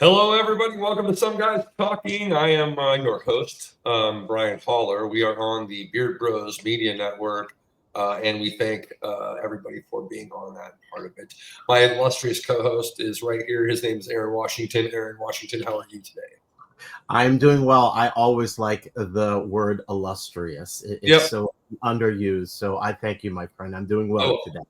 Hello, everybody. Welcome to Some Guys Talking. I am your host, Brian Holler. We are on the Beard Bros Media Network, and we thank everybody for being on that part of it. My illustrious co-host is right here. His name is Aaron Washington. Aaron Washington, how are you today? I'm doing well. I always like the word illustrious. It's so underused. So I thank you, my friend. I'm doing well today.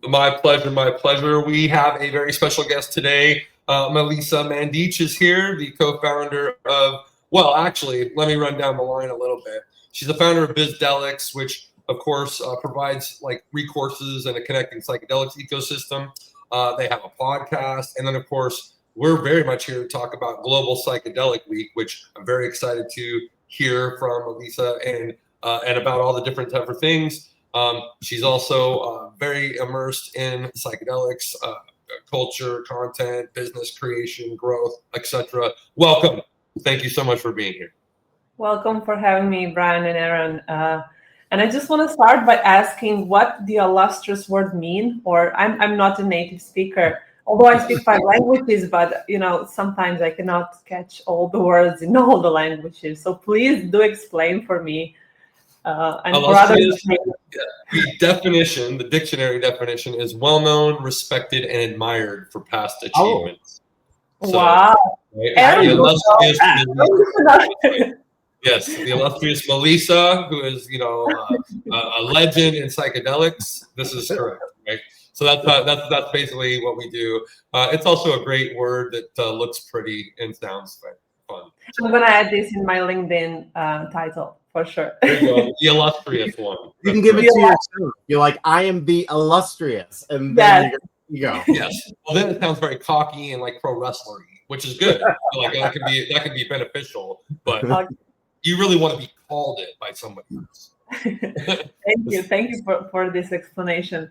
My pleasure. My pleasure. We have a very special guest today. Milica Mandic is here, the co-founder of, well, actually, let me run down the line a little bit. She's the founder of Bizdelics, which, of course, provides like recourses and a connecting psychedelics ecosystem. They have a podcast. And then, of course, we're very much here to talk about Global Psychedelic Week, which I'm very excited to hear from Milica and about all the different type of things. She's also very immersed in psychedelics, culture, content, business creation, growth, etc. Welcome. Thank you so much for being here. Welcome for having me, Brian and Aaron. And I just want to start by asking what the illustrious word mean, or I'm not a native speaker, although I speak 5 languages, but sometimes I cannot catch all the words in all the languages. So please do explain for me. And for others, the dictionary definition is well-known, respected, and admired for past achievements. Wow. The illustrious Milica, who is, a legend in psychedelics. This is correct, right? So that's basically what we do. It's also a great word that looks pretty and sounds fun. I'm gonna add this in my LinkedIn title. For sure. There you go. The illustrious one. You can give it to yourself. You're like, I am the illustrious. And then you go. Yes. Well, then it sounds very cocky and like pro wrestlery, which is good. Like that can be beneficial, but you really want to be called it by somebody else. Thank you for this explanation.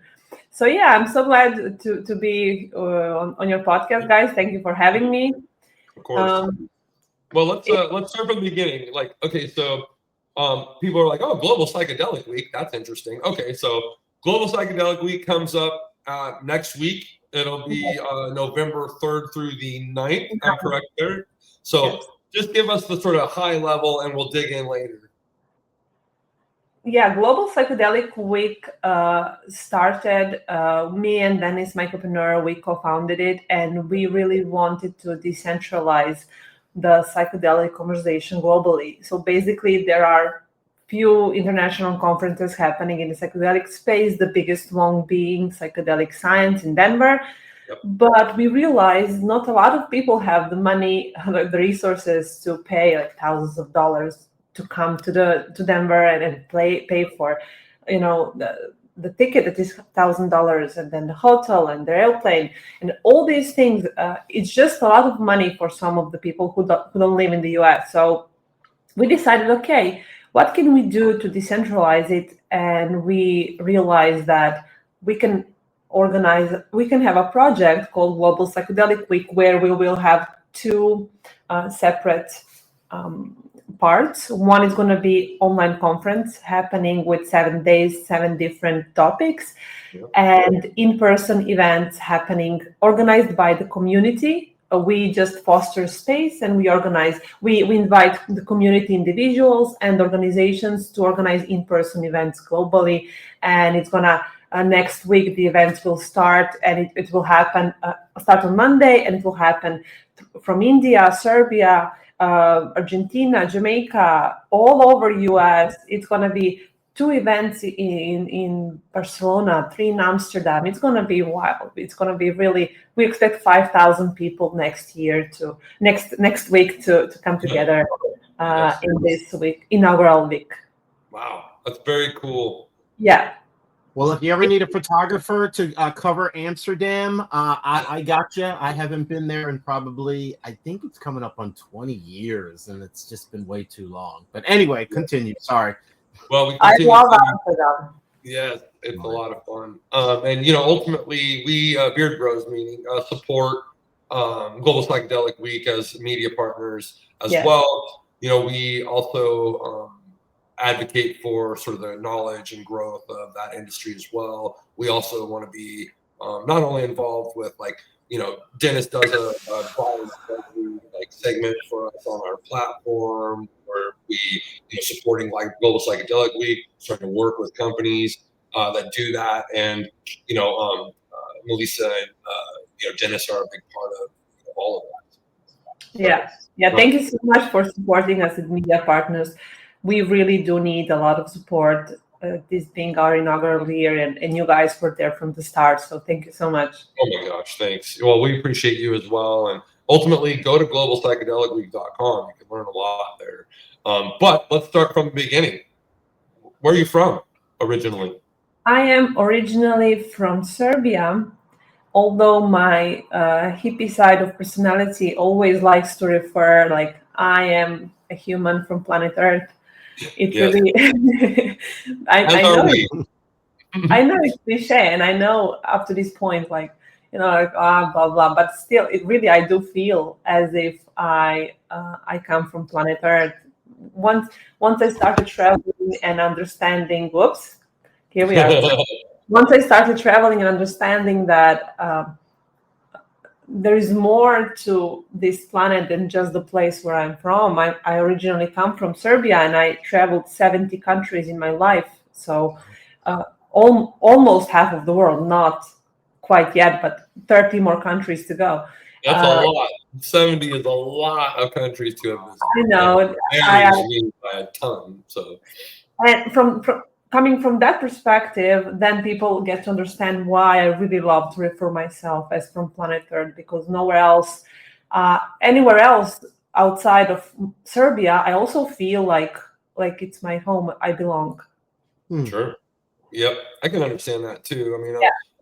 So I'm so glad to be on your podcast, guys. Thank you for having me. Of course. Well, let's start from the beginning. Like, okay, so people are like, oh, Global Psychedelic Week. That's interesting. Okay, so Global Psychedelic Week comes up next week. It'll be November 3rd through the 9th. I'm correct there? So just give us the sort of high level and we'll dig in later. Yeah, Global Psychedelic Week started, me and Dennis, my co-founder, we co-founded it, and we really wanted to decentralize the psychedelic conversation globally. So basically, there are few international conferences happening in the psychedelic space, the biggest one being Psychedelic Science in Denver. Yep. But we realized not a lot of people have the money, the resources to pay like thousands of dollars to come to Denver and pay for, the ticket that is $1,000, and then the hotel and the airplane and all these things. It's just a lot of money for some of the people who don't live in the US. So we decided, okay, what can we do to decentralize it? And we realized that we can have a project called Global Psychedelic Week, where we will have 2 separate parts. One is going to be online conference happening with 7 days, 7 different topics, and in-person events happening organized by the community. We just foster space, and we invite the community individuals and organizations to organize in-person events globally. And it's gonna next week the events will start, and it will happen start on Monday, and it will happen from India, Serbia, Argentina, Jamaica, all over US. It's going to be 2 events in Barcelona, 3 in Amsterdam. It's going to be wild. It's going to be really, we expect 5,000 people next week to come together in this week, inaugural week. Wow, that's very cool. Yeah. Well, if you ever need a photographer to cover Amsterdam, I got you. I haven't been there in probably, I think it's coming up on 20 years, and it's just been way too long. But anyway, continue. Sorry. Well, I love Amsterdam. Yeah, it's a lot of fun. And, ultimately, we, Beard Bros meaning, support Global Psychedelic Week as media partners as well. We also advocate for sort of the knowledge and growth of that industry as well. We also want to be not only involved with like Dennis does a like segment for us on our platform where we supporting like Global Psychedelic Week, starting to work with companies that do that, and Melissa and Dennis are a big part of all of that. Yeah. Thank you so much for supporting us as media partners. We really do need a lot of support. This being our inaugural year, and you guys were there from the start. So thank you so much. Oh my gosh, thanks. Well, we appreciate you as well. And ultimately, go to globalpsychedelicweek.com. You can learn a lot there. But let's start from the beginning. Where are you from originally? I am originally from Serbia, although my hippie side of personality always likes to refer like I am a human from planet Earth. It really, I know I know it's cliche, and I know up to this point, like blah blah, but still, I do feel as if I come from planet Earth. Once I started traveling and understanding, whoops, here we are. Once I started traveling and understanding that there is more to this planet than just the place where I'm from. I originally come from Serbia, and I traveled 70 countries in my life. So almost half of the world, not quite yet, but 30 more countries to go. That's a lot. 70 is a lot of countries to have visited. I know. By a ton. So, and from coming from that perspective, then people get to understand why I really love to refer myself as from planet Earth, because nowhere else, anywhere else outside of Serbia, I also feel like it's my home. I belong. Sure. Yep. I can understand that too. I mean,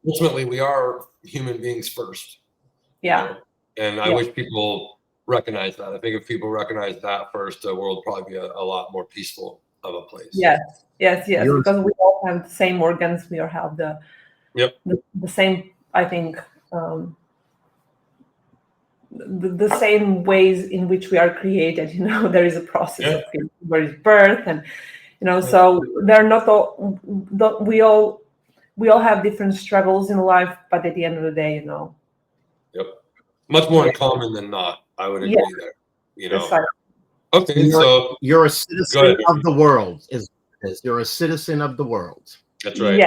ultimately we are human beings first. Yeah. And I wish people recognize that. I think if people recognize that first, the world would probably be a lot more peaceful of a place. Yes. Because we all have the same organs. We all have the same, I think, the same ways in which we are created. There is a process of birth, and so they're not all. We all have different struggles in life, but at the end of the day, Yep. Much more in common than not. I would agree there. Okay, so you're a citizen of the world. You're a citizen of the world. That's right.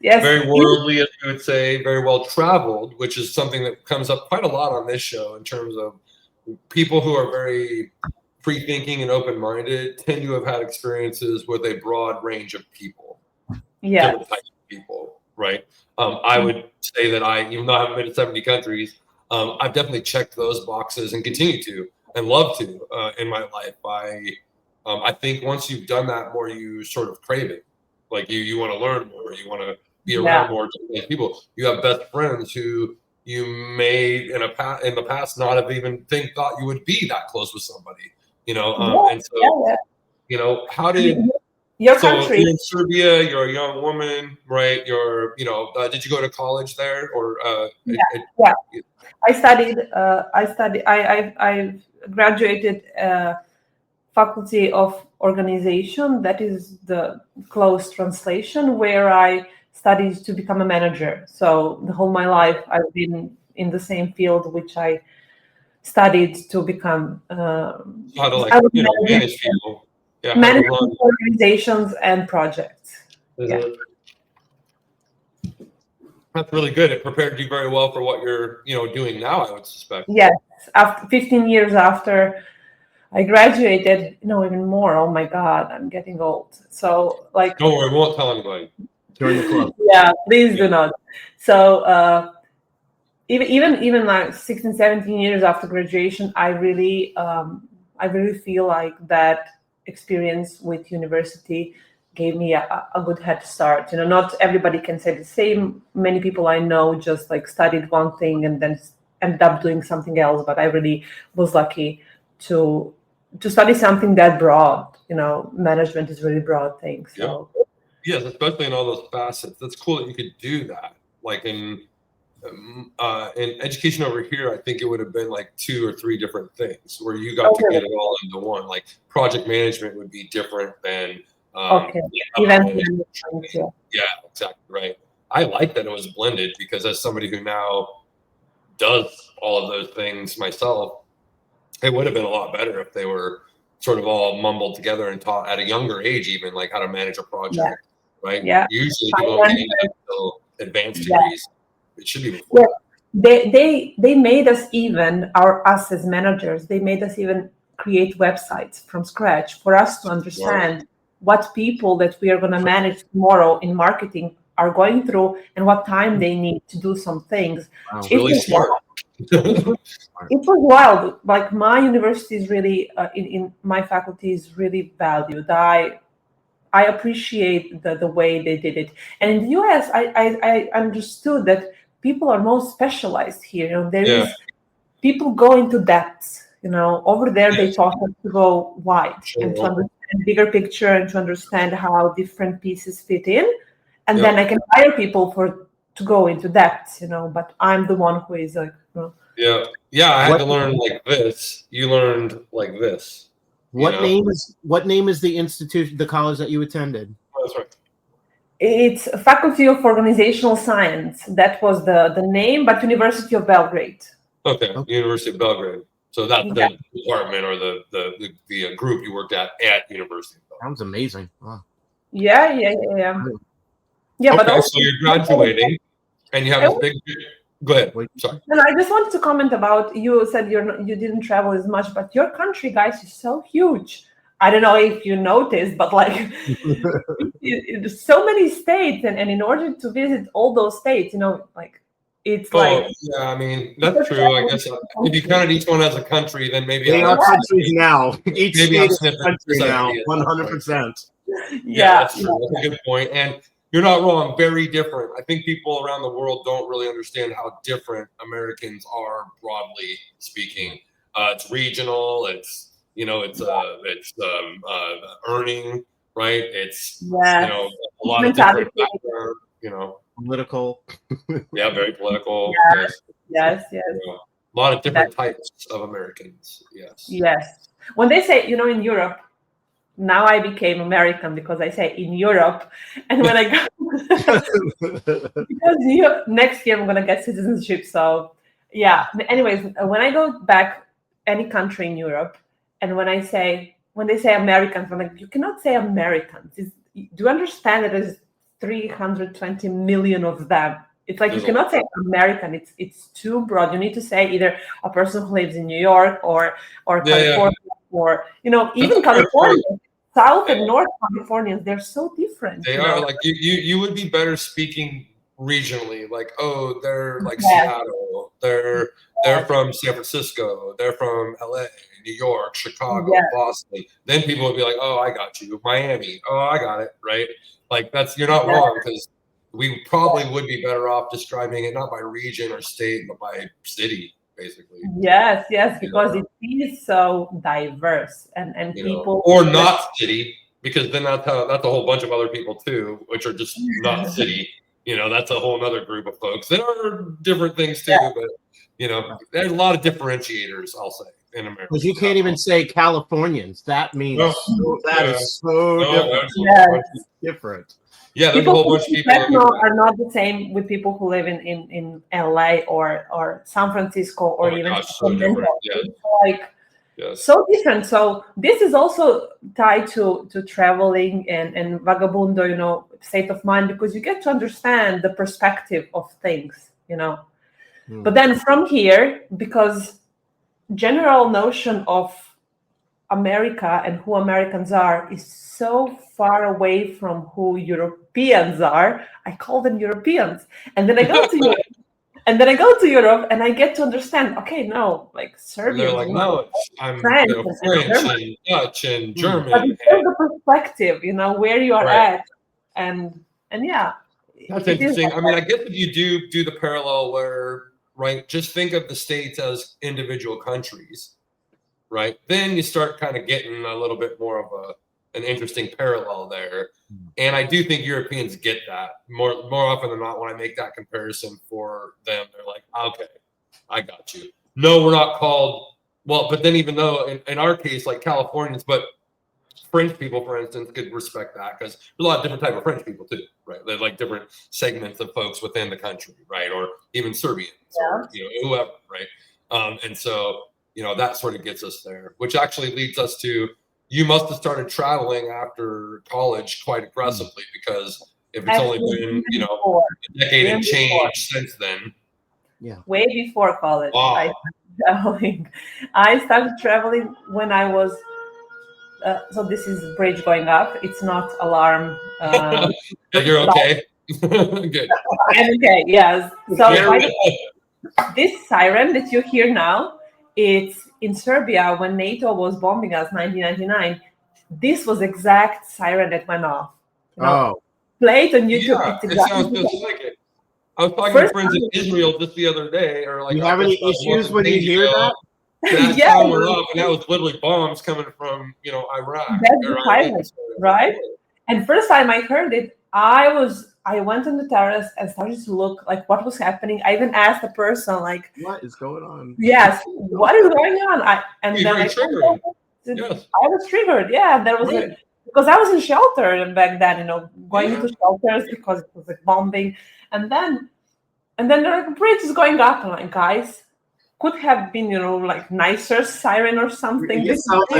Yes. Very worldly, as you would say, very well traveled, which is something that comes up quite a lot on this show in terms of people who are very free-thinking and open-minded tend to have had experiences with a broad range of people. Different types of people, right? I would say that even though I haven't been to 70 countries, I've definitely checked those boxes and continue to and love to in my life. I think once you've done that more, you sort of crave it. Like you want to learn more, you want to be around more people. You have best friends who you may in the past not have even thought you would be that close with somebody, and so how did your country? You're in Serbia, you're a young woman, right? Did you go to college there or I studied I graduated Faculty of Organization, that is the close translation, where I studied to become a manager. So the whole my life I've been in the same field, which I studied to become how to manage people, manage organizations and projects. That's really good. It prepared you very well for what you're doing now, I would suspect. Yes, after 15 years after I graduated, even more. Oh my God, I'm getting old. So don't worry, we won't tell anybody. Join the club. Yeah, please do not. So even like 16, 17 years after graduation, I really feel like that experience with university gave me a good head start. Not everybody can say the same. Many people I know just like studied one thing and then ended up doing something else. But I really was lucky to study something that broad. Management is really broad thing. So yes, especially in all those facets. That's cool that you could do that. Like in education over here, I think it would have been like 2 or 3 different things where you got to get it all into one. Like project management would be different than event management. Yeah, exactly right. I like that it was blended because as somebody who now does all of those things myself. It would have been a lot better if they were sort of all mumbled together and taught at a younger age, even like how to manage a project, right? Yeah. Usually people don't get into that until advanced Yeah. degrees. It should be before Yeah. that. They made us even, us as managers, they made us even create websites from scratch for us to understand what people that we are going to manage tomorrow in marketing are going through and what time they need to do some things. Wow. It's really smart. It was wild. Like my university is really, in my faculty is really valued. I appreciate the way they did it. And in the US, I understood that people are most specialized here. You know, there is people go into depth. You know, over there they taught us to go wide and to understand bigger picture and to understand how different pieces fit in. And then I can hire people to go into depth. You know, but I'm the one who is like, you know, I had to learn like this. You learned like this. What name is the institution, the college that you attended? Oh, that's right. It's Faculty of Organizational Science. That was the name, but University of Belgrade. Okay, University of Belgrade. So that's the department or the group you worked at University of Belgrade. Sounds amazing. Wow. Yeah. Yeah, okay, but also, so you're graduating, and you have this big. Go ahead. Sorry. And I just wanted to comment about, you said you didn't travel as much, but your country, guys, is so huge. I don't know if you noticed, but like so many states, and in order to visit all those states, you know, like it's like. Yeah, I mean that's true. I guess if you counted each one as a country, then maybe they are countries now. Each state is a country now. 100%. Yeah, that's true. That's a good point. And you're not wrong. Very different. I think people around the world don't really understand how different Americans are, broadly speaking. It's regional. It's earning, right? It's a lot of different background, political. Yeah, very political. Yes. A lot of different types of Americans. Yes. When they say, in Europe. Now I became American because I say in Europe, and when I go because next year I'm gonna get citizenship. So yeah. Anyways, when I go back any country in Europe, and when they say Americans, I'm like, you cannot say Americans. Do you understand that there's 320 million of them? It's like you cannot say American. It's too broad. You need to say either a person who lives in New York or California or even California. South and North Californians, they're so different. They are like you would be better speaking regionally, like, oh, they're like Seattle, they're from San Francisco, they're from LA, New York, Chicago, Boston. Then people would be like, oh, I got you, Miami, oh, I got it, right? Like you're not wrong, because we probably would be better off describing it not by region or state, but by city. Basically. Yes, because it is so diverse and people or not city, because then that's a whole bunch of other people too, which are just not city. That's a whole other group of folks. There are different things too, but there's a lot of differentiators, I'll say, in America. Because you can't even say Californians. That means is so different. Yeah, there's a whole bunch of people are not the same with people who live in LA or San Francisco or even so different. So different. So this is also tied to traveling and vagabundo, state of mind, because you get to understand the perspective of things, But then from here, because general notion of America and who Americans are is so far away from who Europeans are. I call them Europeans, and then I go to Europe, and I get to understand. Okay, no, like Serbia. They're like, no, I'm French and Dutch and German. But it's the perspective, where you are at, and yeah, that's interesting. I mean, I guess if you do the parallel where, right, just think of the states as individual countries. Right, then you start kind of getting a little bit more of an interesting parallel there, and I do think Europeans get that more often than not. When I make that comparison for them, they're like, "Okay, I got you." No, we're not called but then even though in our case, like Californians, but French people, for instance, could respect that because there's a lot of different type of French people too, right? They're like different segments of folks within the country, right? Or even Serbians, or whoever, right? And so that sort of gets us there, which actually leads us to you must have started traveling after college quite aggressively because if it's only been a decade and change since then. Yeah, way before college. Wow. I started traveling when I was. So this is bridge going up. It's not alarm. You're okay. Good. I'm okay. Yes. So this siren that you hear now, it's in Serbia when NATO was bombing us, 1999. This was exact siren that went off. Play it on YouTube. Yeah, it's it sounds just like it. I was talking to friends in Israel just the other day, or like. You have any issues when you hear that? That sound went off, and that was literally bombs coming from Iraq. That's the siren, right? And first time I heard it, I went on the terrace and started to look like what was happening. I even asked the person like, "What is going on?" Yes, what is going on? I was triggered. Yeah, that was it because I was in shelter back then. Going into shelters because it was like bombing, and then the bridge is going up. I'm like, guys, could have been, like nicer siren or something. Yes, don't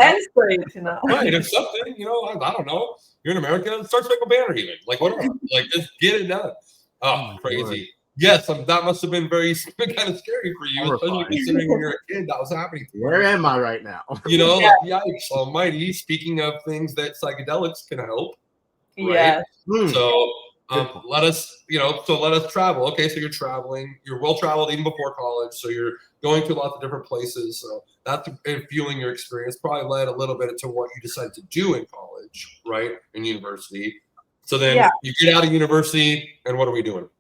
hands for it, Right, or something, I don't know. You're in America, start Spangled Banner even. Like, whatever. Like, just get it done. Oh, crazy. Yes, that must have been kind of scary for you, especially considering when you're a kid that was happening to you. Where am I right now? Yikes almighty. Speaking of things that psychedelics can help. Right? Yeah. So let us travel. Okay, so you're traveling. You're well traveled even before college, so you're going to lots of different places. So that's fueling your experience. Probably led a little bit to what you decided to do in college, right? In university. So then you get out of university, and what are we doing?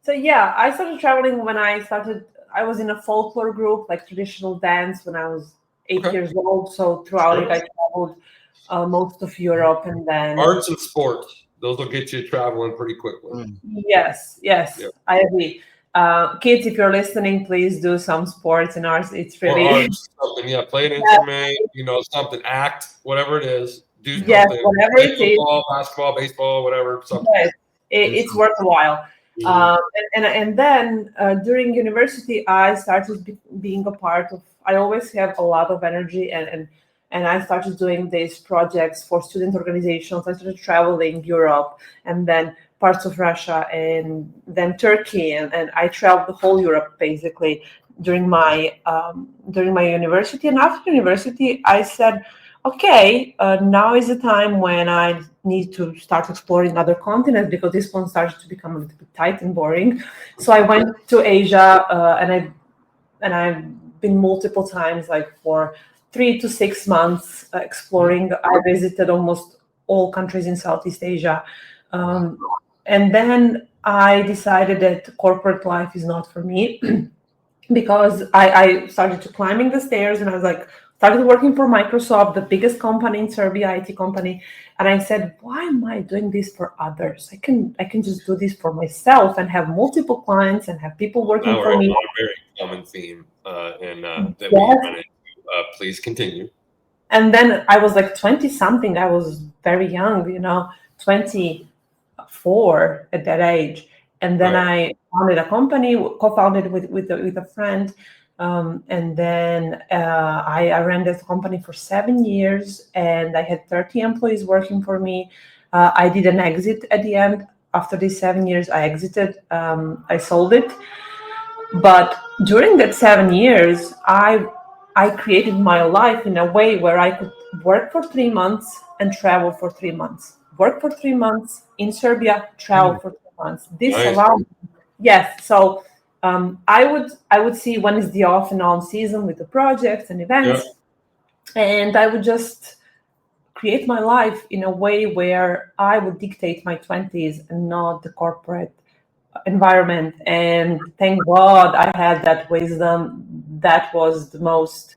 So I started traveling when I was in a folklore group, like traditional dance, when I was 8 years old. So throughout it, I traveled most of Europe, and then arts and sports. Those will get you traveling pretty quickly. Yes, I agree. Kids, if you're listening, please do some sports and arts. It's really something. Play an instrument. Something. Act, whatever it is. Do something. Yes, whatever it is. Football, basketball, baseball, whatever. Something. Yes, it's worthwhile. And then during university, I started being a part of. I always have a lot of energy, and I started doing these projects for student organizations. I started traveling Europe, and then parts of Russia, and then Turkey, and I traveled the whole Europe basically during my university. And after university, I said, okay, now is the time when I need to start exploring other continents because this one started to become a little bit tight and boring. So I went to Asia, and I've been multiple times, like for 3 to 6 months exploring. I visited almost all countries in Southeast Asia. And then I decided that corporate life is not for me because I started to climbing the stairs, and I was like, started working for Microsoft, the biggest company in Serbia, IT company. And I said, why am I doing this for others? I can just do this for myself and have multiple clients and have people working for me. A very common theme that we run into. Please continue. And then I was like 20 something. I was very young, 24 at that age. And then I founded a company, co-founded with a friend. And then I ran this company for 7 years, and I had 30 employees working for me. I did an exit at the end. After these 7 years, I exited. I sold it. But during that 7 years, I created my life in a way where I could work for 3 months and travel for 3 months. Work for 3 months in Serbia, travel for 3 months. This allowed me. Yes. So I would see when is the off and on season with the projects and events, and I would just create my life in a way where I would dictate my 20s and not the corporate environment. And thank God I had that wisdom. That was the most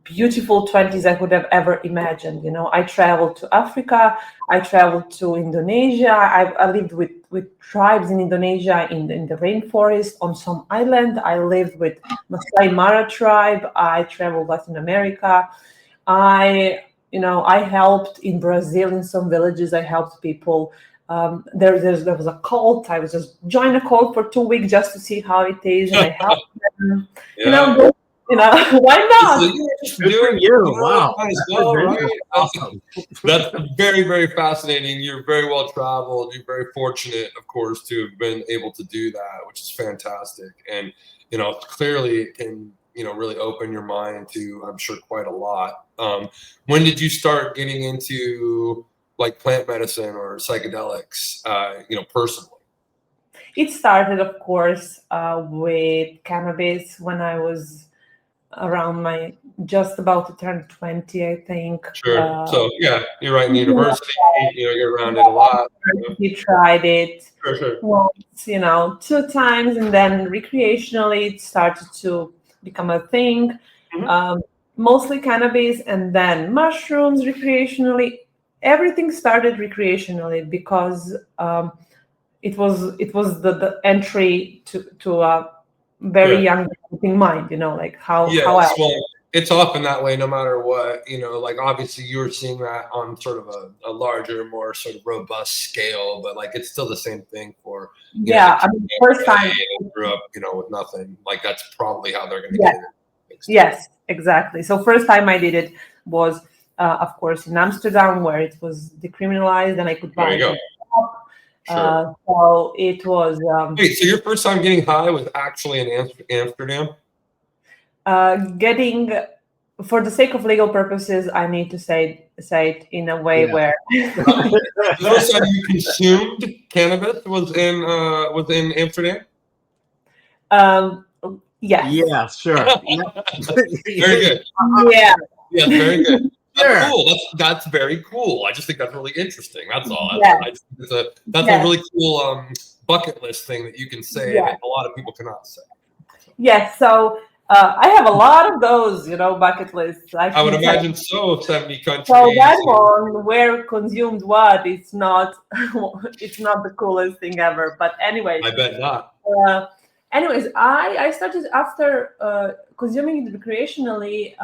beautiful 20s I could have ever imagined. I traveled to Africa, I traveled to Indonesia, I lived with tribes in Indonesia in the rainforest on some island. I lived with Masai Mara tribe. I traveled Latin America. I helped in Brazil in some villages. I helped people. There was a cult. I was just joined a cult for 2 weeks just to see how it is, and I helped them. Yeah. Why not? Good for you. Wow. Well, right? Awesome. That's very, very fascinating. You're very well traveled. You're very fortunate, of course, to have been able to do that, which is fantastic. And, clearly it can, really open your mind to, I'm sure, quite a lot. When did you start getting into like plant medicine or psychedelics, personally? It started, of course, with cannabis when I was around just about to turn 20, I think. Sure. So yeah, you're right in the university. You're around it a lot. We tried it Sure. once, 2 times, and then recreationally it started to become a thing. Mostly cannabis, and then mushrooms recreationally. Everything started recreationally because it was the entry to a very young developing mind, like how else. Well, it's often that way no matter what, like obviously you were seeing that on sort of a larger, more sort of robust scale, but like it's still the same thing for first time grew up, with nothing. Like that's probably how they're gonna get it. Yes, exactly. So first time I did it was of course in Amsterdam, where it was decriminalized and I could buy it. Sure. So it was. Wait, so your first time getting high was actually in Amsterdam? For the sake of legal purposes, I need to say it in a way where. The first time you consumed cannabis was in Amsterdam? Yes. Yeah, sure. Very good. Yeah. Yeah, very good. Sure. That's cool. That's very cool. I just think that's really interesting. That's all. That's a really cool bucket list thing that you can say that a lot of people cannot say. Yes. So I have a lot of those, bucket lists. I would imagine so. 70 countries. So that one, where consumed what, it's not the coolest thing ever. But anyway. I bet not. Anyways, I started after consuming it recreationally.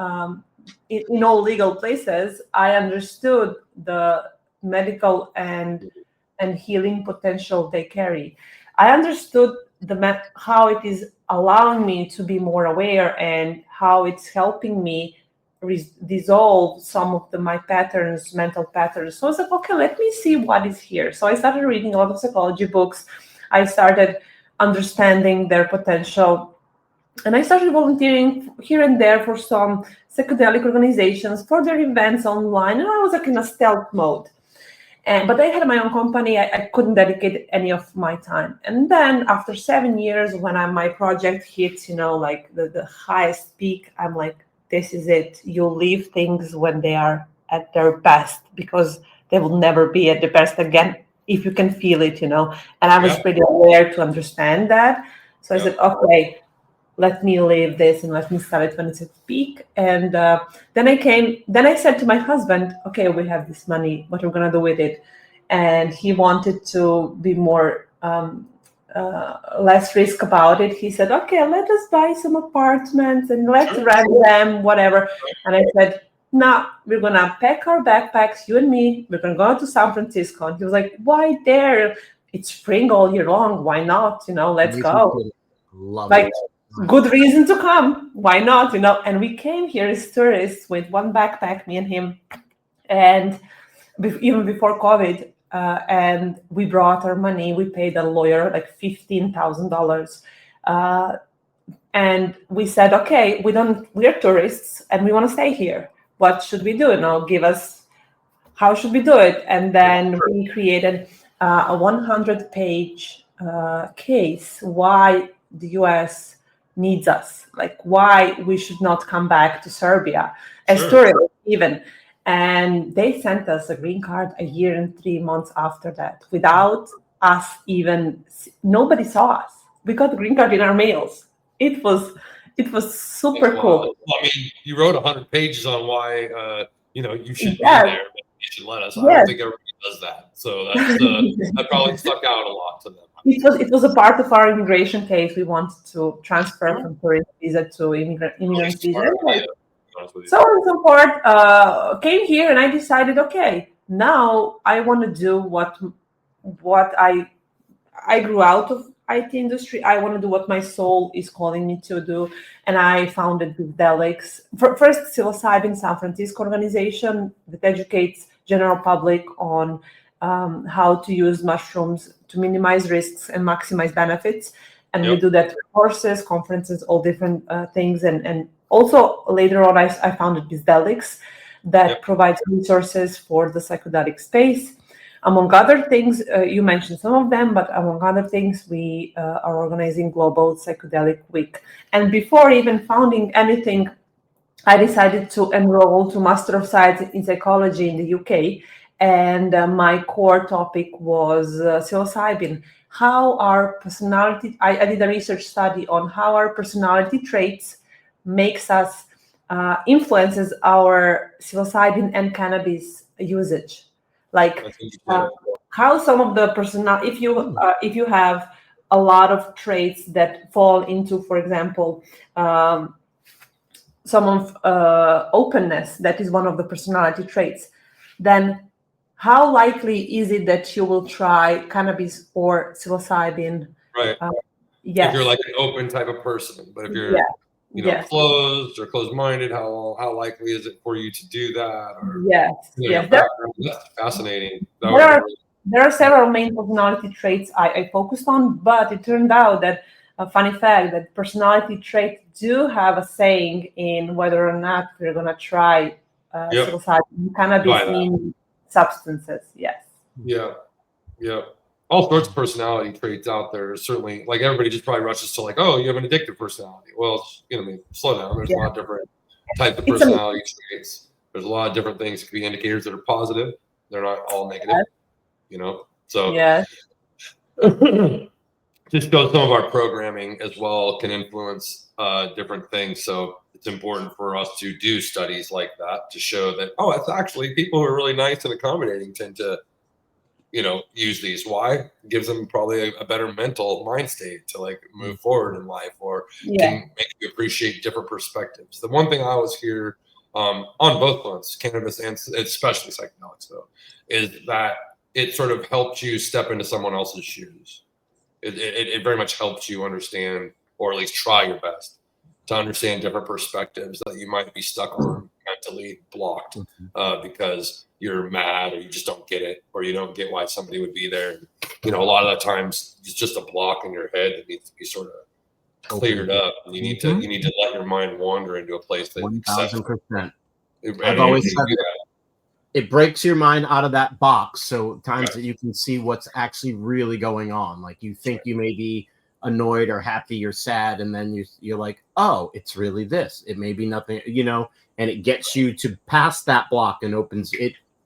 In all legal places, I understood the medical and healing potential they carry. I understood how it is allowing me to be more aware and how it's helping me dissolve some of my mental patterns. So I was like, okay, let me see what is here. So I started reading a lot of psychology books. I started understanding their potential. And I started volunteering here and there for some psychedelic organizations for their events online. And I was like in a stealth mode. But I had my own company. I couldn't dedicate any of my time. And then after 7 years, when my project hits, like the highest peak, I'm like, this is it. You leave things when they are at their best, because they will never be at the best again if you can feel it, And I was pretty aware to understand that. So I said, okay, let me leave this and let me start it when it's at peak. And then I said to my husband, okay, we have this money, what are we going to do with it? And he wanted to be more, less risk about it. He said, okay, let us buy some apartments and let's rent them, whatever. And I said, no, we're going to pack our backpacks, you and me. We're going to go to San Francisco. And he was like, why there? It's spring all year long. Why not? Let's go. Love like, it. Good reason to come. Why not? And we came here as tourists with one backpack, me and him, and even before COVID. And we brought our money. We paid a lawyer like $15,000. And we said, okay, we're tourists and we want to stay here. What should we do? Give us, how should we do it? And then we created a 100-page case why the US needs us, like why we should not come back to Serbia as tourists even. And they sent us a green card a year and 3 months after that, without us even, nobody saw us. We got the green card in our mails. It was super cool. Well, I mean, you wrote 100 pages on why you should be there. You should let us. I don't think everybody does that. So that's that probably stuck out a lot to them. It was a part of our immigration case. We wanted to transfer from tourist visa to immigrant visa. So in some part, came here and I decided, okay, now I want to do what I grew out of IT industry. I want to do what my soul is calling me to do, and I founded Bizdelics. First, Psilocybin San Francisco organization that educates general public on how to use mushrooms to minimize risks and maximize benefits. And we do that through courses, conferences, all different things. And also later on, I founded Bizdelics that provides resources for the psychedelic space. Among other things, you mentioned some of them, but among other things, we are organizing Global Psychedelic Week. And before even founding anything, I decided to enroll to Master of Science in Psychology in the UK. And my core topic was psilocybin. How our personality, I did a research study on how our personality traits makes us, influences our psilocybin and cannabis usage. Like how some of the if you have a lot of traits that fall into, for example, some of openness, that is one of the personality traits, then how likely is it that you will try cannabis or psilocybin? Right. Yes. If you're like an open type of person, but if you're closed or closed-minded, how likely is it for you to do that? Or, yes. That's fascinating. There are several main personality traits I focused on, but it turned out that a funny fact that personality traits do have a saying in whether or not we're going to try psilocybin, cannabis, substances. Yes. Yeah. All sorts of personality traits out there. Certainly, like everybody just probably rushes to like, oh, you have an addictive personality. Well, slow down. There's a lot of different types of personality traits. There's a lot of different things that could be indicators that are positive. They're not all negative. So just shows some of our programming as well can influence different things. So it's important for us to do studies like that to show that, oh, it's actually people who are really nice and accommodating tend to use these. Why? It gives them probably a better mental mind state to like move forward in life, or can make you appreciate different perspectives. The one thing I always hear on both fronts, cannabis and especially psychedelics, though, is that it sort of helps you step into someone else's shoes. It very much helps you understand, or at least try your best to understand different perspectives that you might be stuck on, mentally blocked because you're mad, or you just don't get it, or you don't get why somebody would be there. A lot of the times it's just a block in your head that needs to be sort of cleared up. And you need to let your mind wander into a place that 1,000%. I've always said it breaks your mind out of that box, so times that you can see what's actually really going on. Like you think you may be annoyed or happy or sad, and then you're like, oh, it's really this. It may be nothing, and it gets you to pass that block and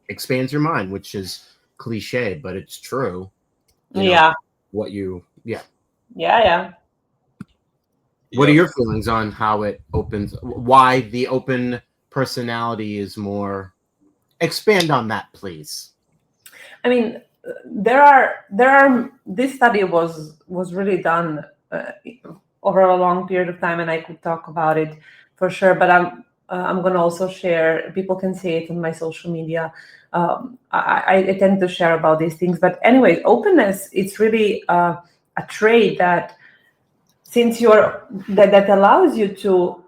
expands your mind, which is cliche, but it's true. Yeah. What are your feelings on how it opens? Why the open personality is more? Expand on that, please. I mean, there are. This study was really done over a long period of time, and I could talk about it for sure. But I'm going to also share. People can see it on my social media. I tend to share about these things. But anyway, openness, it's really a trait that, since that allows you to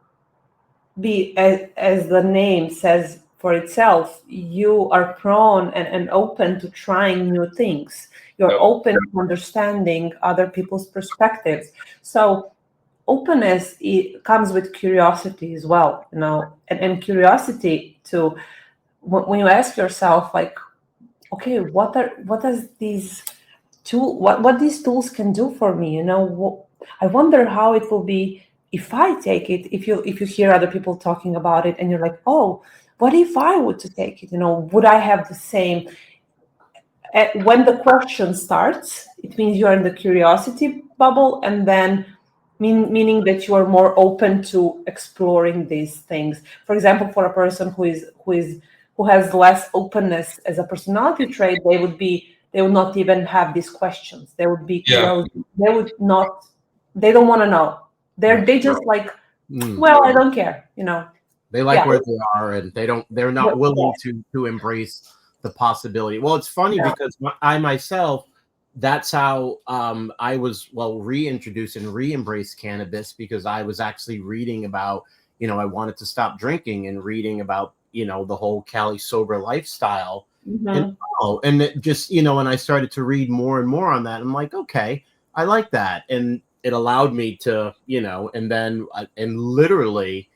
be, as the name says for itself, you are prone and open to trying new things. You're open to understanding other people's perspectives. So openness, it comes with curiosity as well, and curiosity to, when you ask yourself, like, okay, what these tools can do for me? I wonder how it will be if I take it. If you hear other people talking about it, and you're like, oh, what if I were to take it? Would I have the same? When the question starts, it means you are in the curiosity bubble, and then meaning that you are more open to exploring these things. For example, for a person who who has less openness as a personality trait, they would not even have these questions. They would be closed. They would not. They don't want to know. They just like, well, I don't care. They like where they are, and they're not willing to embrace the possibility. Well, it's funny because I myself, that's how I was reintroduced and re-embraced cannabis, because I was actually reading about, I wanted to stop drinking and reading about, the whole Cali sober lifestyle. And it just, when I started to read more and more on that, I'm like, okay, I like that. And it allowed me to, and literally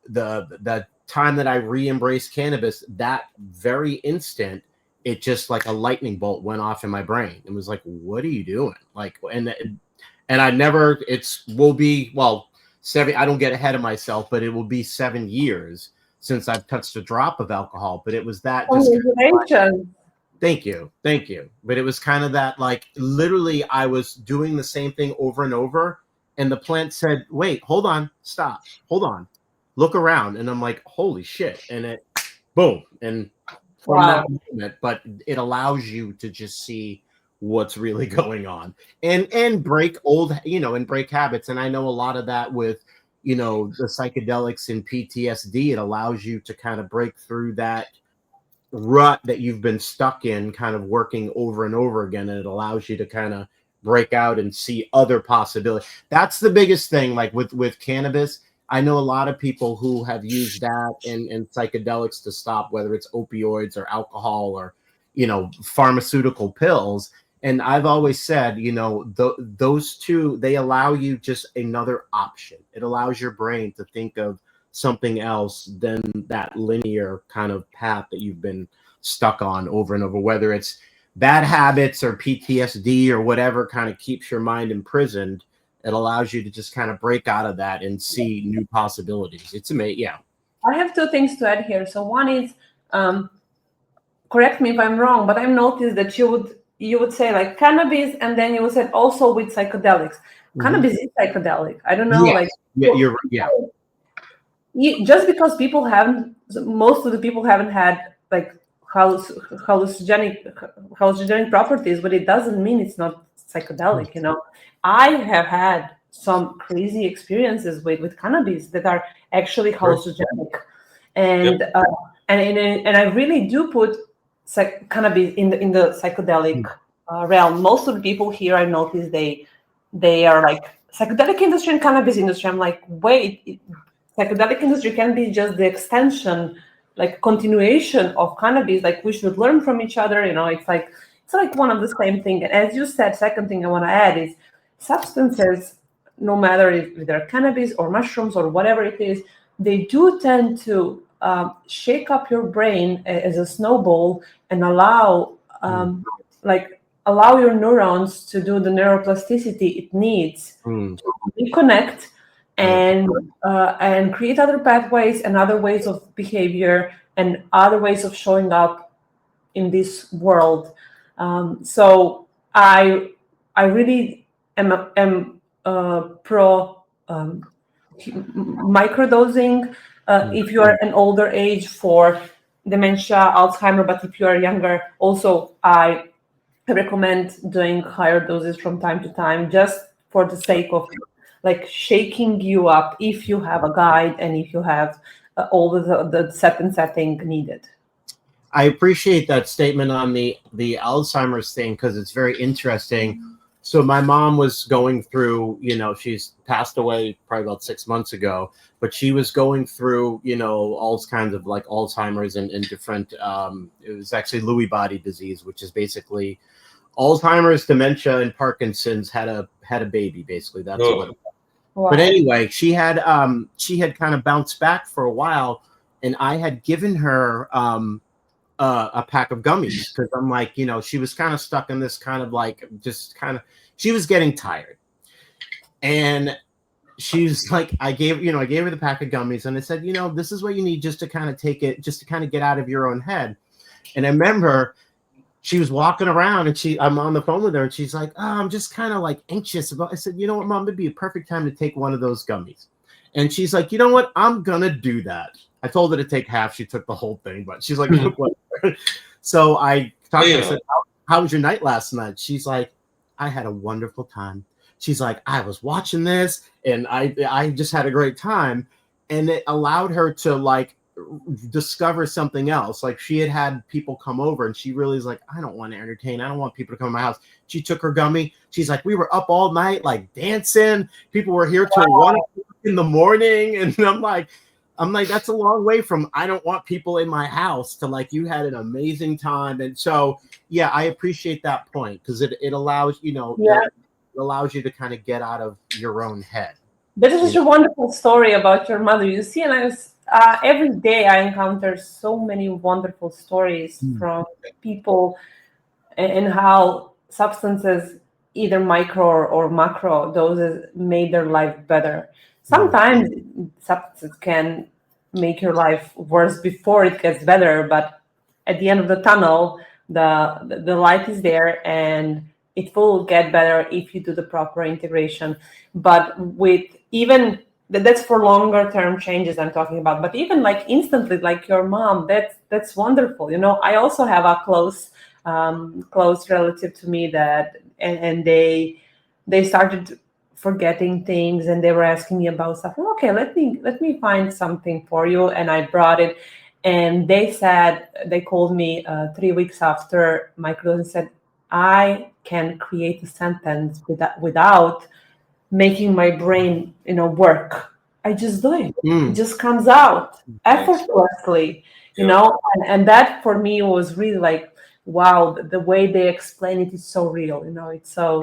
the time that I re-embraced cannabis, that very instant, it just like a lightning bolt went off in my brain. It was like, what are you doing? Like, and I never, will be 7, I don't get ahead of myself, but it will be 7 years since I've touched a drop of alcohol. But it was that just thank you. But it was kind of that, like, literally I was doing the same thing over and over, and the plant said, wait, hold on, stop, hold on, look around. And I'm like, holy shit. And it, boom. And from that moment, but it allows you to just see what's really going on and break old, and break habits. And I know a lot of that with, the psychedelics and PTSD, it allows you to kind of break through that rut that you've been stuck in, kind of working over and over again. And it allows you to kind of break out and see other possibilities. That's the biggest thing. Like with cannabis, I know a lot of people who have used that and psychedelics to stop, whether it's opioids or alcohol or, pharmaceutical pills. And I've always said, those two, they allow you just another option. It allows your brain to think of something else than that linear kind of path that you've been stuck on over and over, whether it's bad habits or PTSD or whatever kind of keeps your mind imprisoned. It allows you to just kind of break out of that and see new possibilities. It's amazing. Yeah. I have 2 things to add here. So one is, correct me if I'm wrong, but I've noticed that you would say like cannabis, and then you would say also with psychedelics. Cannabis is psychedelic. I don't know. You're just because most of the people haven't had like hallucinogenic properties, but it doesn't mean it's not psychedelic. I have had some crazy experiences with cannabis that are actually hallucinogenic, and I really do put cannabis in the psychedelic realm. Most of the people here, I noticed they are like psychedelic industry and cannabis industry. I'm like, wait, psychedelic industry can be just the extension, like continuation of cannabis. Like we should learn from each other. It's like one of the same thing. And as you said, second thing I want to add is substances, no matter if they're cannabis or mushrooms or whatever it is, they do tend to shake up your brain as a snowball and allow your neurons to do the neuroplasticity it needs to reconnect and create other pathways and other ways of behavior and other ways of showing up in this world. So I really am pro microdosing if you are an older age for dementia, Alzheimer, but if you are younger, also I recommend doing higher doses from time to time, just for the sake of like shaking you up if you have a guide and if you have all the setting needed. I appreciate that statement on the Alzheimer's thing, because it's very interesting. So my mom was going through, she's passed away probably about 6 months ago, but she was going through, all kinds of like Alzheimer's and different, it was actually Lewy body disease, which is basically Alzheimer's, dementia, and Parkinson's had a baby, basically. That's what it was. Wow. But anyway, she had kind of bounced back for a while, and I had given her a pack of gummies, because I'm like, she was kind of stuck in this kind of like, she was getting tired. And she's like, I gave her the pack of gummies, and I said, this is what you need just to kind of take it, just to kind of get out of your own head. And I remember she was walking around, and I'm on the phone with her, and she's like, oh, I'm just kind of like anxious about, I said, you know what, Mom, it'd be a perfect time to take one of those gummies. And she's like, you know what, I'm going to do that. I told her to take half. She took the whole thing, but she's like, whatever. So I talked to her. I said, how was your night last night? She's like, I had a wonderful time. She's like, I was watching this and I just had a great time. And it allowed her to like discover something else. Like she had people come over and she really is like, I don't want to entertain. I don't want people to come to my house. She took her gummy. She's like, we were up all night, like dancing. People were here till 1 in the morning. And I'm like, that's a long way from I don't want people in my house to like you had an amazing time. And so, yeah, I appreciate that point because it allows, it allows you to kind of get out of your own head. That is such a wonderful story about your mother. You see, and I was every day I encounter so many wonderful stories from people and how substances, either micro or macro doses, made their life better. Sometimes substances can make your life worse before it gets better, but at the end of the tunnel, the light is there and it will get better if you do the proper integration. But with even that's for longer term changes I'm talking about, but even like instantly, like your mom, that's wonderful. I also have a close relative to me that and they started forgetting things and they were asking me about stuff. Okay, let me find something for you, and I brought it. And they called me 3 weeks after my close and said, I can create a sentence without making my brain work. I just do it. It just comes out effortlessly, and that for me was really like, wow, the way they explain it is so real. It's so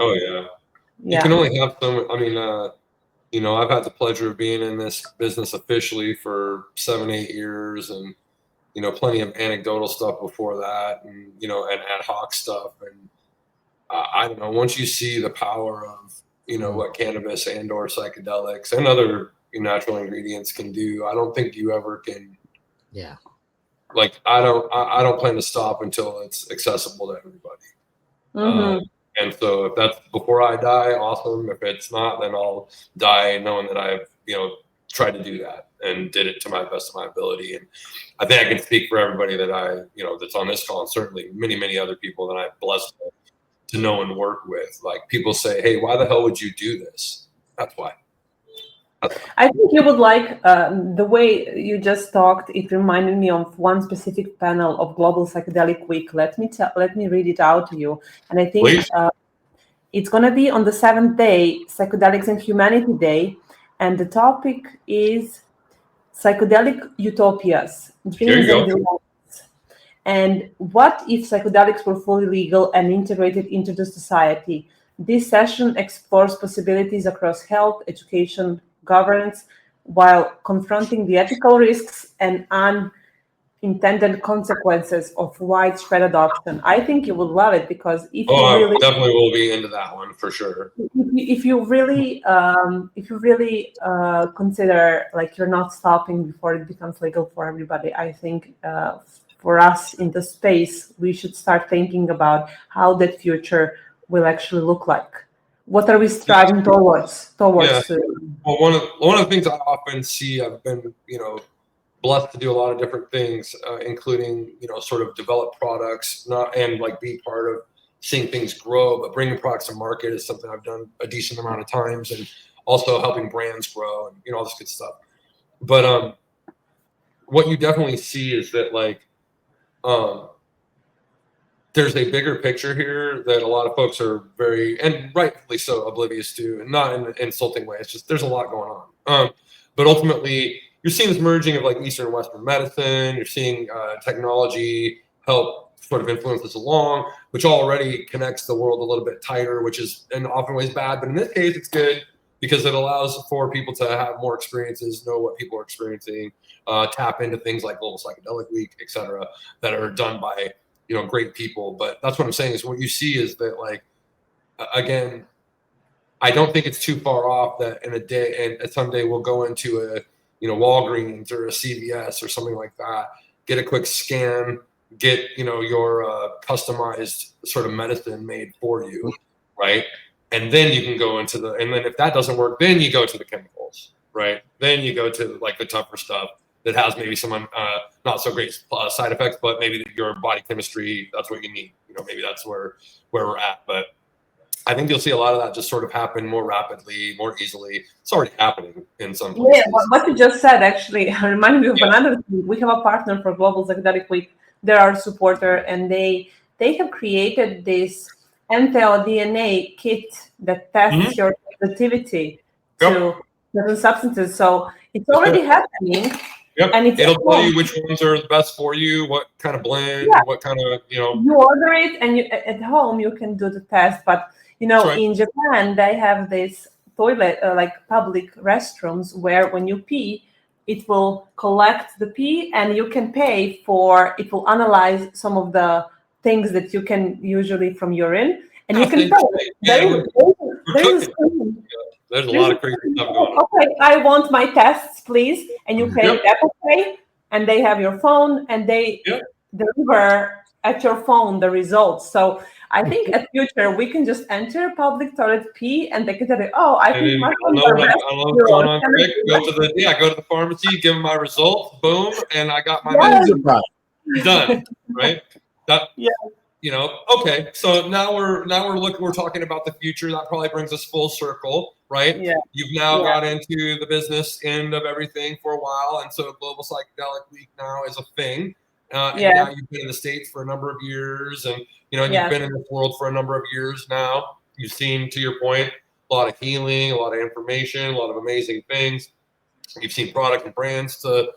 You can only have so. I mean, I've had the pleasure of being in this business officially for 7-8 years, and plenty of anecdotal stuff before that, and and ad hoc stuff. And I don't know. Once you see the power of what cannabis and or psychedelics and other natural ingredients can do, I don't think you ever can. Yeah. Like I don't plan to stop until it's accessible to everybody. And so if that's before I die, awesome. If it's not, then I'll die knowing that I've, tried to do that and did it to my best of my ability. And I think I can speak for everybody that I, that's on this call, and certainly many, many other people that I'm blessed to know and work with. Like people say, hey, why the hell would you do this? That's why. I think you would like the way you just talked. It reminded me of one specific panel of Global Psychedelic Week. Let me read it out to you. And I think it's going to be on the 7th day, Psychedelics and Humanity Day, and the topic is psychedelic utopias, dreams and delights. And what if psychedelics were fully legal and integrated into the society? This session explores possibilities across health, education, governance, while confronting the ethical risks and unintended consequences of widespread adoption. I think you will love it because I definitely will be into that one for sure. If you really consider like you're not stopping before it becomes legal for everybody, I think for us in the space, we should start thinking about how that future will actually look like. What are we striving towards? Well, one of the things I often see, I've been, blessed to do a lot of different things, including, sort of develop products, and like be part of seeing things grow, but bringing products to market is something I've done a decent amount of times, and also helping brands grow and, all this good stuff. But what you definitely see is that like, there's a bigger picture here that a lot of folks are very, and rightfully so, oblivious to, and not in an insulting way. It's just there's a lot going on. But ultimately, you're seeing this merging of like Eastern and Western medicine. You're seeing technology help sort of influence this along, which already connects the world a little bit tighter, which is in often ways bad. But in this case, it's good because it allows for people to have more experiences, know what people are experiencing, tap into things like Global Psychedelic Week, et cetera, that are done by great people. But that's what I'm saying is what you see is that like, again, I don't think it's too far off that in a day and someday we'll go into a, Walgreens or a CVS or something like that, get a quick scan, get, your customized sort of medicine made for you. Right. And then you can go and then if that doesn't work, then you go to the chemicals, right? Then you go to like the tougher stuff that has maybe some not so great side effects, but maybe your body chemistry, that's what you need. Maybe that's where we're at. But I think you'll see a lot of that just sort of happen more rapidly, more easily. It's already happening in some places. Yeah, what you just said actually reminded me of another thing. We have a partner for Global Psychedelic Week. They're our supporter, and they have created this entheoDNA kit that tests your sensitivity to certain substances. So it's already happening. Yep. And it'll tell you which ones are the best for you, what kind of blend, what kind of, You order it, and at home you can do the test. But in Japan they have this toilet, like public restrooms, where when you pee, it will collect the pee, and you can pay for it. Will analyze some of the things that you can usually from urine, and you can pay. There's a lot of crazy stuff going on. Okay, I want my tests, please. And you pay Apple Pay, and they have your phone, and they deliver at your phone the results. So I think at future we can just enter public toilet pee, and they can tell you, I think my I'll know what's going on quick. Go to the pharmacy, give them my results, boom, and I got my medicine done. Right? Okay. So now we're talking about the future. That probably brings us full circle, right? Yeah. You've now got into the business end of everything for a while, and so Global Psychedelic Week now is a thing. And now you've been in the States for a number of years, and you've been in this world for a number of years now. You've seen, to your point, a lot of healing, a lot of information, a lot of amazing things. You've seen product and brands to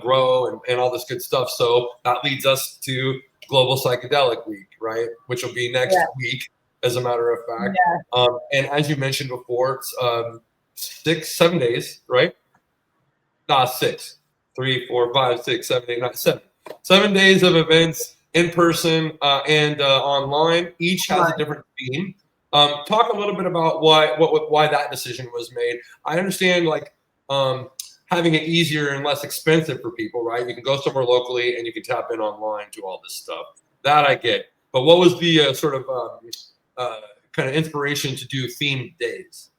grow and all this good stuff. So that leads us to Global Psychedelic Week, right? Which will be next week, as a matter of fact. And as you mentioned before, it's 7 days, right? 6, 3, 4, 5, 6, 7, 8, 9, 7. 7 days of events in person and online. Each has a different theme. Talk a little bit about why that decision was made. I understand having it easier and less expensive for people, right? You can go somewhere locally and you can tap in online to all this stuff. That I get. But what was the sort of kind of inspiration to do themed days?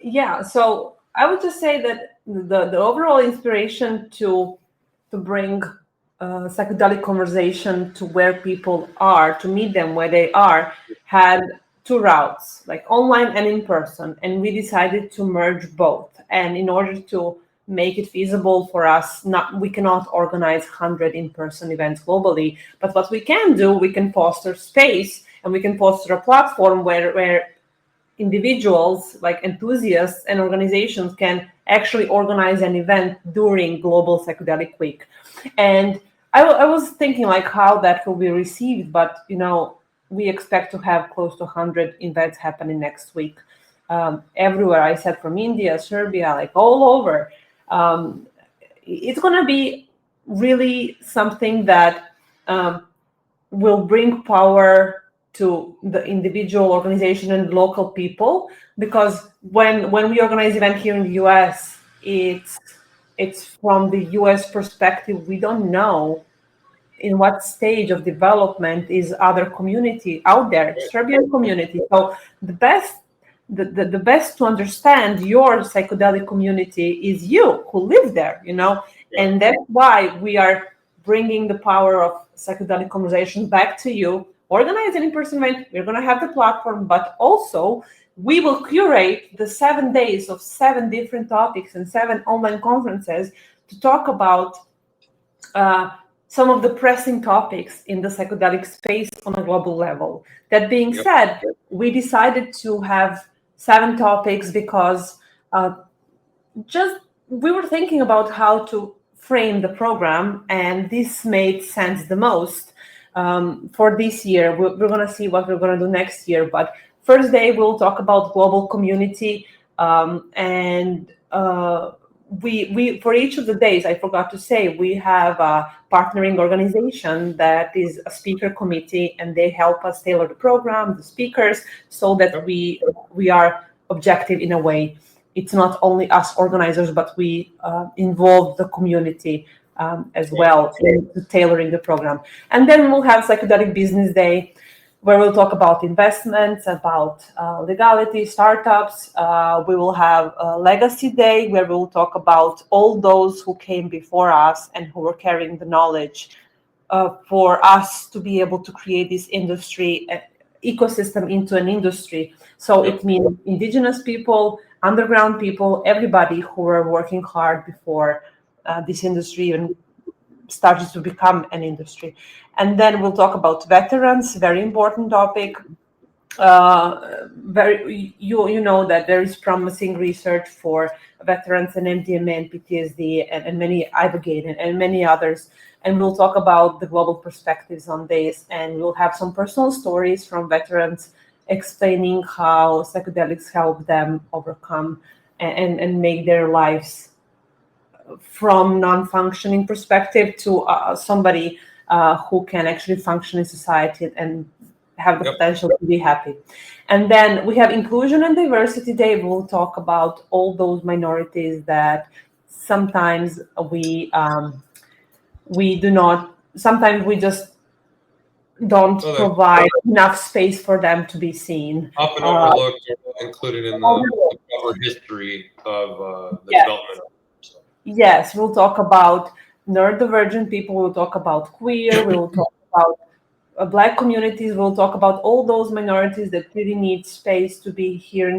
Yeah, so I would just say that the overall inspiration to bring psychedelic conversation to where people are, to meet them where they are, had two routes, like online and in person. And we decided to merge both. And in order to make it feasible for us, we cannot organize 100 in-person events globally. But what we can do, we can foster space, and we can foster a platform where individuals, like enthusiasts and organizations, can actually organize an event during Global Psychedelic Week. And I was thinking how that will be received, but we expect to have close to 100 events happening next week. Everywhere, I said, from India, Serbia, all over. It's going to be really something that will bring power to the individual organization and local people, because when we organize event here in the US, it's from the US perspective. We don't know in what stage of development is other community out there, Serbian community. So the best to understand your psychedelic community is you who live there, and that's why we are bringing the power of psychedelic conversations back to you. Organize an in-person event. We're going to have the platform, but also we will curate the 7 days of 7 different topics and 7 online conferences to talk about some of the pressing topics in the psychedelic space on a global level. That being said, we decided to have 7 topics because we were thinking about how to frame the program, and this made sense the most for this year. We're going to see what we're going to do next year, but first day we'll talk about global community, and we for each of the days, I forgot to say, we have a partnering organization that is a speaker committee, and they help us tailor the program, the speakers, so that we are objective in a way. It's not only us organizers, but we involve the community as well in tailoring the program. And then we'll have Psychedelic Business Day. where we'll talk about investments, about legality, startups. We will have a Legacy Day, where we'll talk about all those who came before us and who were carrying the knowledge for us to be able to create this industry ecosystem into an industry. So it means Indigenous people, underground people, everybody who were working hard before this industry even started to become an industry. And then we'll talk about veterans, very important topic. You know that there is promising research for veterans and MDMA and PTSD and many Ibogaine and many others. And we'll talk about the global perspectives on this, and we'll have some personal stories from veterans explaining how psychedelics help them overcome and make their lives from non-functioning perspective to somebody who can actually function in society and have the potential to be happy. And then we have Inclusion and Diversity Day. We'll talk about all those minorities that sometimes we do not, sometimes we just don't provide enough space for them to be seen. Often overlooked or not included in the cover history of the development. Yes, we'll talk about neurodivergent people, we'll talk about queer, we'll talk about Black communities, we'll talk about all those minorities that really need space to be heard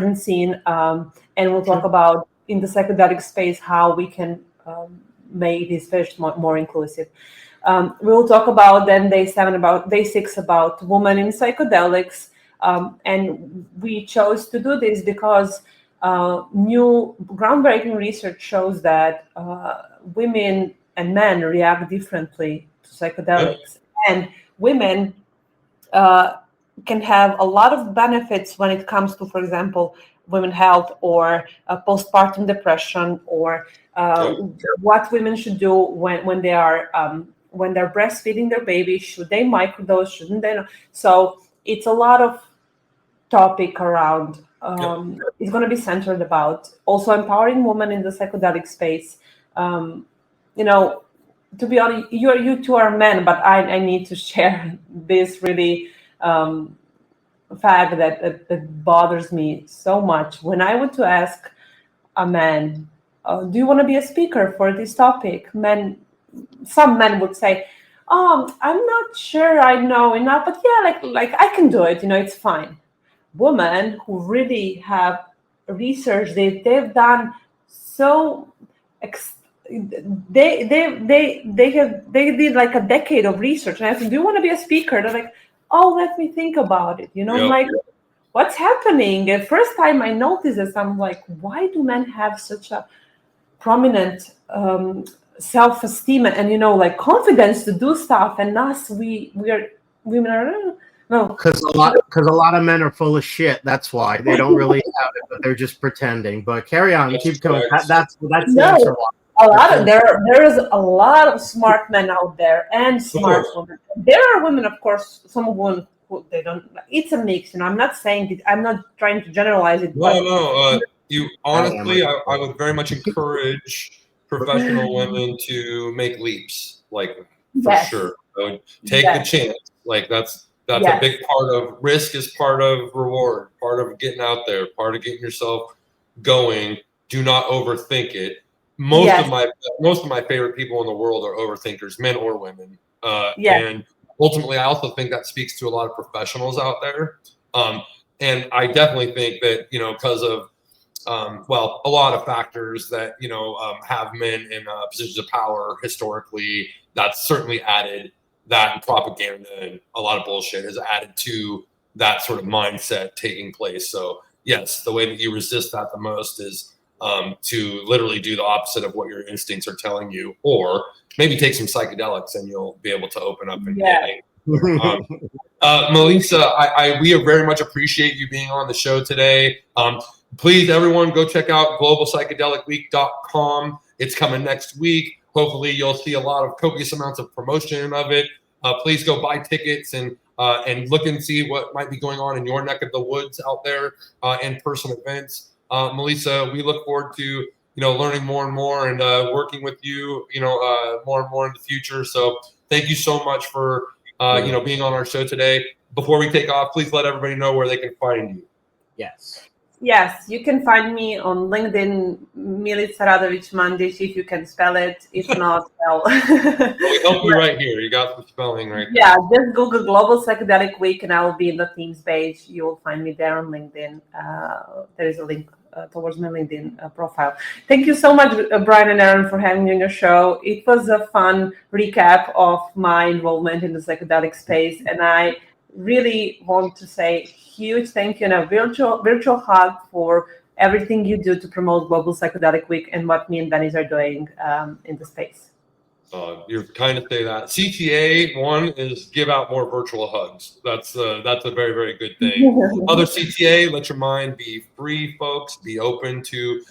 and seen, and we'll talk about in the psychedelic space how we can make this space more inclusive. We'll talk about then day 6 about women in psychedelics, and we chose to do this because new groundbreaking research shows that women and men react differently to psychedelics. And women can have a lot of benefits when it comes to, for example, women's health or postpartum depression, or what women should do when they are when they're breastfeeding their baby. Should they microdose? Shouldn't they? So it's a lot of topic around. It's going to be centered about also empowering women in the psychedelic space. To be honest, you two are men, but I need to share this really fact that bothers me so much. When I went to ask a man, do you want to be a speaker for this topic? Some men would say, I'm not sure I know enough, but yeah, like I can do it, it's fine. Women who really have research, they've done so they did like a decade of research, and I said, do you want to be a speaker? They're like, oh, let me think about it. I'm like, what's happening? The first time I noticed this, I'm like, why do men have such a prominent self-esteem and like confidence to do stuff, and us, women are no, because a lot of men are full of shit. That's why they don't really have it, but they're just pretending. But carry on, keep going. That's the answer. There is a lot of smart men out there and smart women. There are women, of course, some women who they don't. It's a mix, I'm not saying it. I'm not trying to generalize it. No. You honestly, I would very much encourage professional women to make leaps, for sure. So take the chance. That's a big part of risk, is part of reward, part of getting out there, part of getting yourself going. Do not overthink it. Most of my favorite people in the world are overthinkers, men or women. And ultimately, I also think that speaks to a lot of professionals out there. And I definitely think that, because of a lot of factors that have men in positions of power historically, that's certainly added. That and propaganda and a lot of bullshit has added to that sort of mindset taking place. So yes, the way that you resist that the most is to literally do the opposite of what your instincts are telling you, or maybe take some psychedelics and you'll be able to open up and Melissa, we very much appreciate you being on the show today. Please, everyone, go check out globalpsychedelicweek.com. It's coming next week. Hopefully, you'll see a lot of copious amounts of promotion of it. Please go buy tickets and look and see what might be going on in your neck of the woods out there, in-person events. Melissa, we look forward to learning more and more and working with you, more and more in the future. So thank you so much for being on our show today. Before we take off, please let everybody know where they can find you. Yes, you can find me on LinkedIn, Milica Radovic Mandic, if you can spell it. If not, well. We help you right here. You got the spelling right there. Yeah, just Google Global Psychedelic Week and I will be in the Teams page. You will find me there on LinkedIn. There is a link towards my LinkedIn profile. Thank you so much, Brian and Aaron, for having me on your show. It was a fun recap of my involvement in the psychedelic space, and I really want to say huge thank you and a virtual hug for everything you do to promote Global Psychedelic Week and what me and Dennis are doing in the space. You're kind to say that. CTA one is give out more virtual hugs. That's a very, very good thing. Other CTA, let your mind be free, folks. Be open to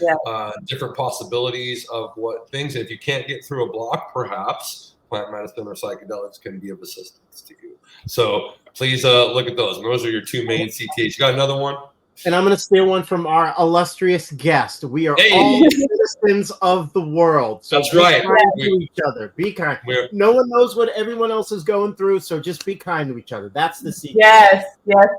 different possibilities of what things. If you can't get through a block, perhaps plant medicine or psychedelics can be of assistance to you. So please look at those. And those are your two main CTAs. You got another one? And I'm going to steal one from our illustrious guest. We are all citizens of the world. So that's right. Be kind to each other. Be kind. No one knows what everyone else is going through, so just be kind to each other. That's the secret. Yes.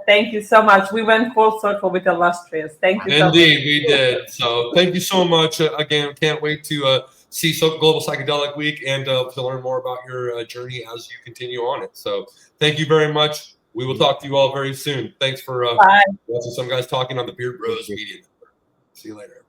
Thank you so much. We went full circle with illustrious. Thank you so much. Indeed, we did. So thank you so much. Again, can't wait to see Global Psychedelic Week and to learn more about your journey as you continue on it. So thank you very much. We will talk to you all very soon. Thanks for watching some guys talking on the Beard Bros Media Network. See you later.